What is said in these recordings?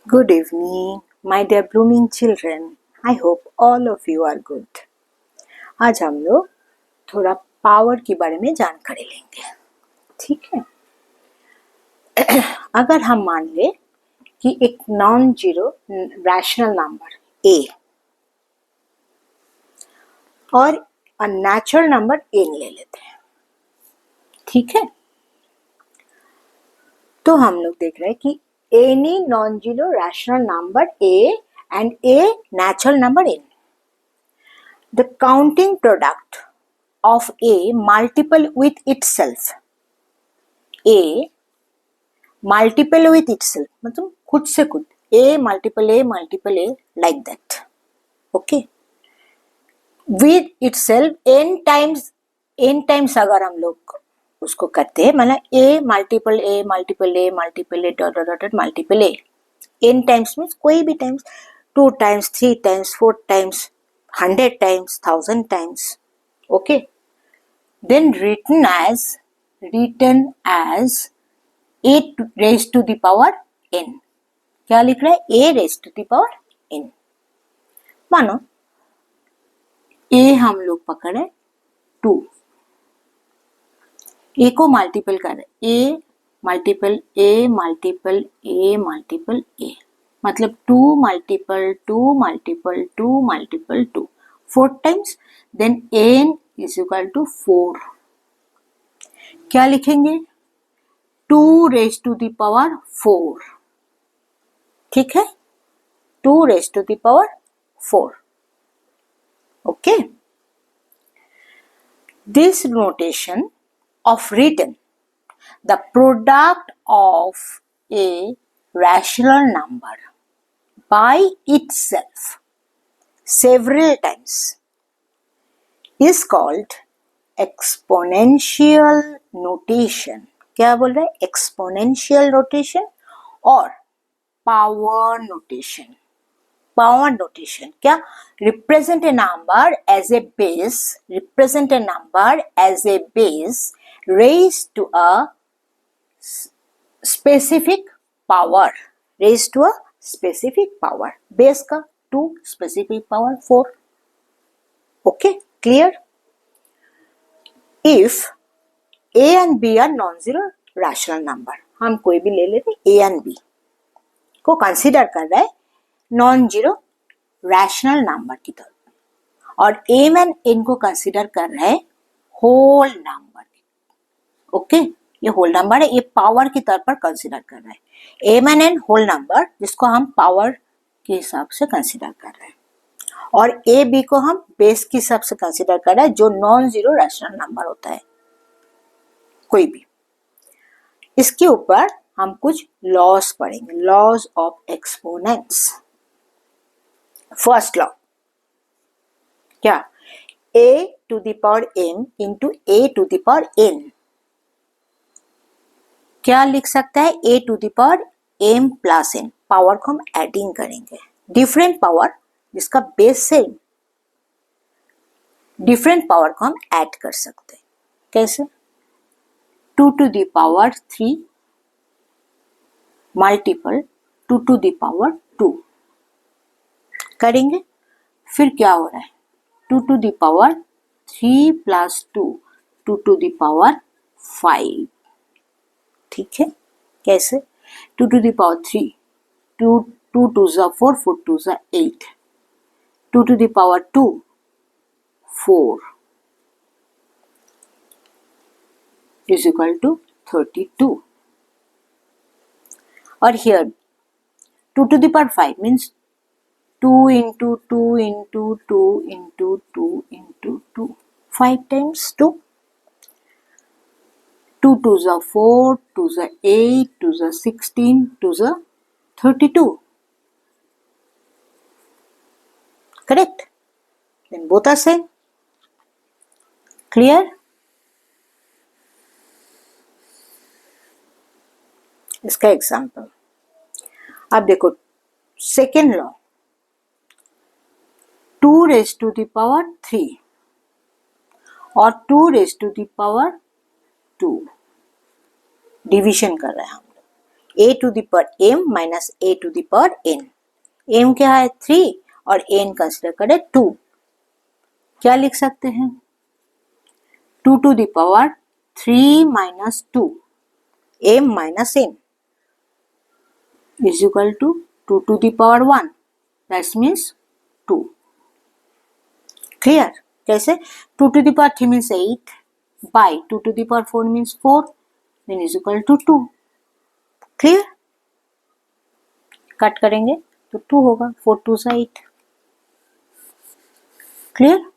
Good evening, my dear blooming children. I hope all of you are good. आज हम लोग थोड़ा power के बारे में जानकारी लेंगे, ठीक है। अगर हम मान ले कि एक non zero rational number a और नेचुरल नंबर n ले लेते हैं, ठीक है। तो हम लोग देख रहे हैं कि any non-zero rational number a and a natural number n. The counting product of a multiple with itself, a multiple with itself मतलब खुद से खुद, a multiple a like that, okay, with itself n times अगर हम लोग उसको करते हैं, मतलब a multiple dot dot dot multiple a n times means कोई भी times, 2 times 3 times 4 times 100 times 1000 times, okay, then written as a raised to the power n. क्या लिख रहा है? a raised to the power n. मानो a हम लोग पकड़े 2, a को मल्टीपल कर रहे, a multiple a multiple a multiple a, मतलब 2 multiple 2 multiple 2 multiple 2 4 times, then n is equal to 4. क्या लिखेंगे? 2 raised to the power 4, ठीक है, 2 raised to the power 4, okay. This notation of written the product of a rational number by itself several times is called exponential notation. क्या बोल रहा है? exponential notation और power notation. Power notation क्या? represent a number as a base raised to a specific power, base का 2, specific power 4, okay, clear. If a and b are non-zero rational number, हम कोई भी ले लेते a and b को consider कर रहे हैं नॉन जीरो रैशनल नंबर की तरह, और m and n को कंसीडर कर रहे हैं होल नंबर, ओके, ये होल नंबर है, ये पावर की तरह पर कंसीडर कर रहे हैं, m and n whole number जिसको हम पावर के हिसाब से कंसीडर कर रहे हैं, और a b को हम बेस के हिसाब से कंसीडर कर रहे हैं जो नॉन जीरो रैशनल नंबर होता है कोई भी। इसके ऊपर हम कुछ लॉज पढ़ेंगे, laws of exponents. First law क्या? a to the power m into a to the power n, क्या लिख सकता है? a to the power m plus n, power को हम एडिंग करेंगे, डिफरेंट पावर जिसका बेस सेम, डिफरेंट पावर को हम ऐड कर सकते हैं, कैसे? 2 to the power 3 multiple 2 to the power 2 करेंगे, फिर क्या हो रहा है? 2 to the power 3 plus 2 2 to the power 5, ठीक है, कैसे? 2 to the power 3 2 2 is 4 4 2 is 8, 2 to the power 2 4 is equal to 32, और here 2 to the power 5 means 2 into 2 into 2 into 2 into 2, 5 times 2, 2 2s are 4, 2s are 8, 2s are 16, 2s are 32, correct? Then both are same, clear? इसका example अब देखो, second law, 2 raised to the power 3 और 2 raised to the power 2 division कर रहे हैं हम लोग, a to the power m minus a to the power n। m क्या है 3 और n कंसिडर करें 2, क्या लिख सकते हैं 2 to the power 3 minus 2 m minus n is equal to 2 to the power 1, that means 2। क्लियर? कैसे 2 to the power 3 means 8 by 2 to the power 4 means 4, then is equal to 2। Clear? Cut करेंगे तो 2 होगा, 4 2 से 8। क्लियर?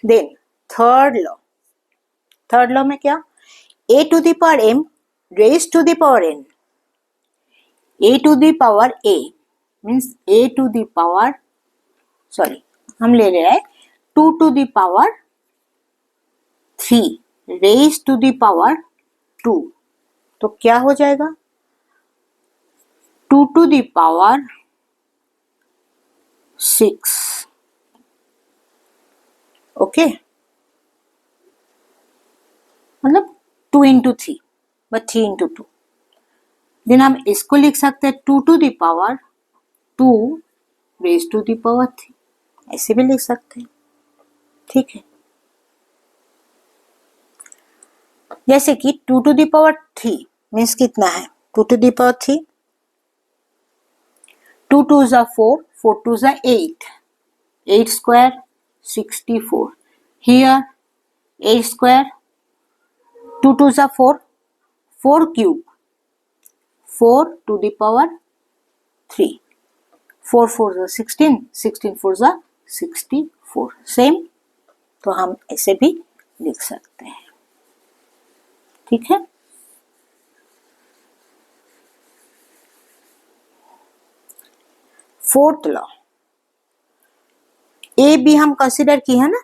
देन थर्ड लॉ में क्या, a to the power m raised to the power n, a to the power a means a to the power, sorry हम ले रहे हैं 2 to the power 3 raised to the power 2, तो क्या हो जाएगा 2 to the power 6। ओके, मतलब 2 into 3 but 3 into 2। Then हम इसको लिख सकते हैं 2 to the power 2 raised to the power 3, ऐसे भी लिख सकते हैं। ठीक है, जैसे कि 2 to the power 3 मीन्स कितना है 2 to the power 3, 2 2 जा 4, 4 2 जा 8, 8 square 64, here 8 square 2 2 जा 4, 4 cube 4 to the power 3, 4 4 जा 16, 16 4 जा 64, सेम, तो हम ऐसे भी लिख सकते हैं। ठीक है, फोर्थ लॉ, ए बी हम कंसिडर किए हैं ना,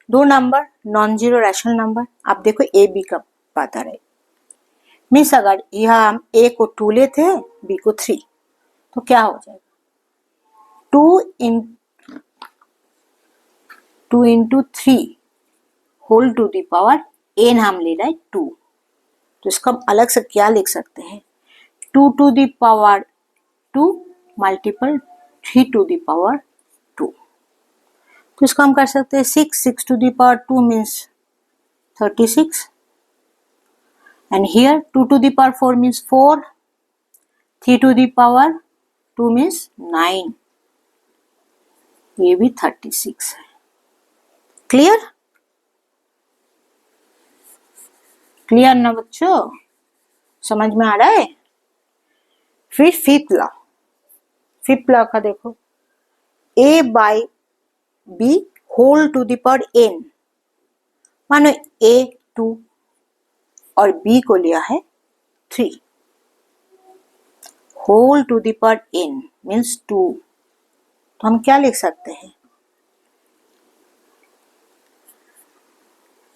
दो number non zero rational number. आप देखो ए बी का बात आ रही, मीन्स अगर यहाँ हम ए को 2 लेते हैं बी को 3, तो क्या हो जाएगा 2 into 3 whole to the power n, हम ले रहे हैं 2, तो इसका हम अलग से क्या लिख सकते हैं 2 to the power 2 multiple 3 to the power 2, तो इसको हम कर सकते हैं 6 to the power 2 means 36, and here 2 to the power 4 means 4, 3 to the power 2 means 9, ये भी 36 है। क्लियर? क्लियर ना बच्चों, समझ में आ रहा है? फिर फिफ्थ लॉ का देखो, a by b whole to the power n, मानो a 2 और b को लिया है 3, whole to the power n means 2, तो हम क्या लिख सकते हैं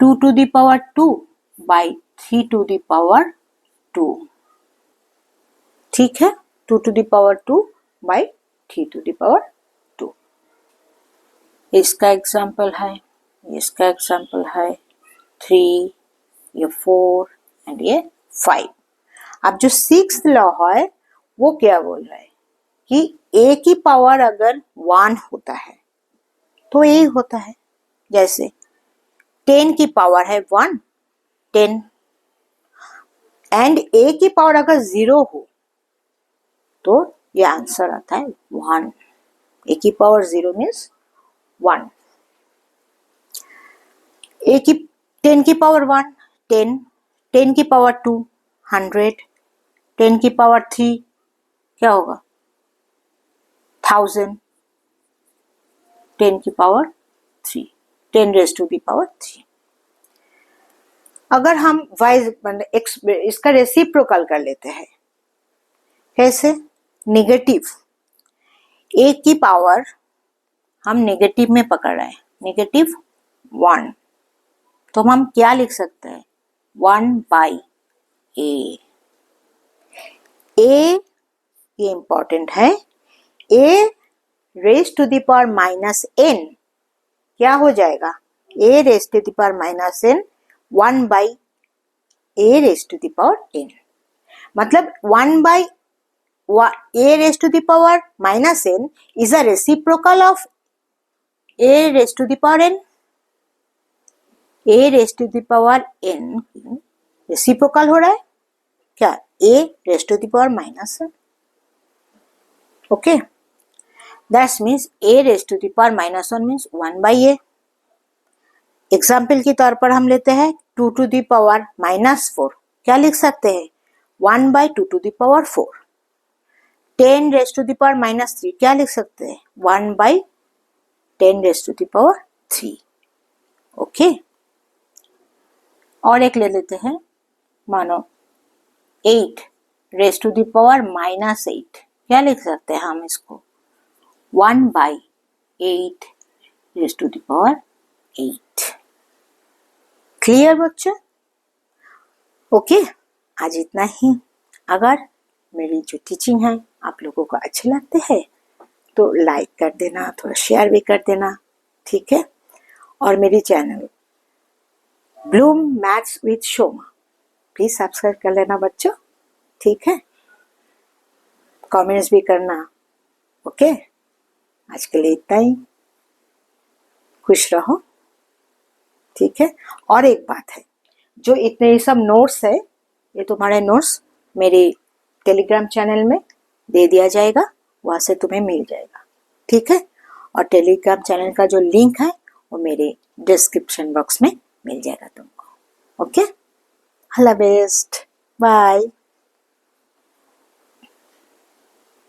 2 to the power 2 by 3 to the power 2। ठीक है, 2 to the power 2 by 3 to the power 2। इसका एग्जाम्पल है, इसका एग्जाम्पल है 3, ये 4 एंड ये 5। अब जो सिक्स्थ लॉ है वो क्या बोल रहा है कि a की पावर अगर 1 होता है तो a होता है, जैसे 10 की पावर है 1 10, एंड a की पावर अगर 0 हो तो ये आंसर आता है 1। a की पावर 0 मीन्स 1। a की 10 की पावर 1 10, 10 की पावर 2 100, 10 की पावर 3 क्या होगा 1000, 10 की power 3, 10 raise to the power 3। अगर हम इसका रेसिप्रोकल कर लेते हैं, कैसे नेगेटिव, a की पावर हम नेगेटिव में पकड़ रहे हैं, नेगेटिव 1, तो हम क्या लिख सकते हैं 1 by a। ये इंपॉर्टेंट है, a raise to the power minus n क्या हो जाएगा a raise to the power minus n 1 by a raise to the power n, मतलब 1 by a raised to the power minus n is a reciprocal of a raised to the power n. a raised to the power n reciprocal हो रहा है क्या? a raised to the power minus n. Okay, that means a raised to the power minus 1 means 1 by a. Example के तौर पर हम लेते हैं 2 to the power minus 4. क्या लिख सकते हैं? 1 by 2 to the power 4. 10 raised to the power minus 3 क्या लिख सकते हैं? 1 by 10 raised to the power 3. Okay, और एक ले लेते हैं, मानो 8 raised to the power minus 8 क्या लिख सकते हैं हम इसको? 1 by 8 raised to the power 8. Clear बच्चे? ओके, आज इतना ही. अगर मेरी जो टीचिंग है आप लोगों को अच्छे लगते हैं तो लाइक कर देना, थोड़ा शेयर भी कर देना, ठीक है? और मेरी channel Bloom maths with Shoma please subscribe कर लेना बच्चों, ठीक है? कमेंट्स भी करना. ओके, आज के लिए इतना ही. खुश रहो, ठीक है? और एक बात है, जो इतने सब नोट्स है, ये तुम्हारे नोट्स मेरे टेलीग्राम चैनल में दे दिया जाएगा, वहाँ से तुम्हें मिल जाएगा, ठीक है? और टेलीग्राम चैनल का जो लिंक है वो मेरे डिस्क्रिप्शन बॉक्स में मिल जाएगा तुमको. Okay, all the best, bye.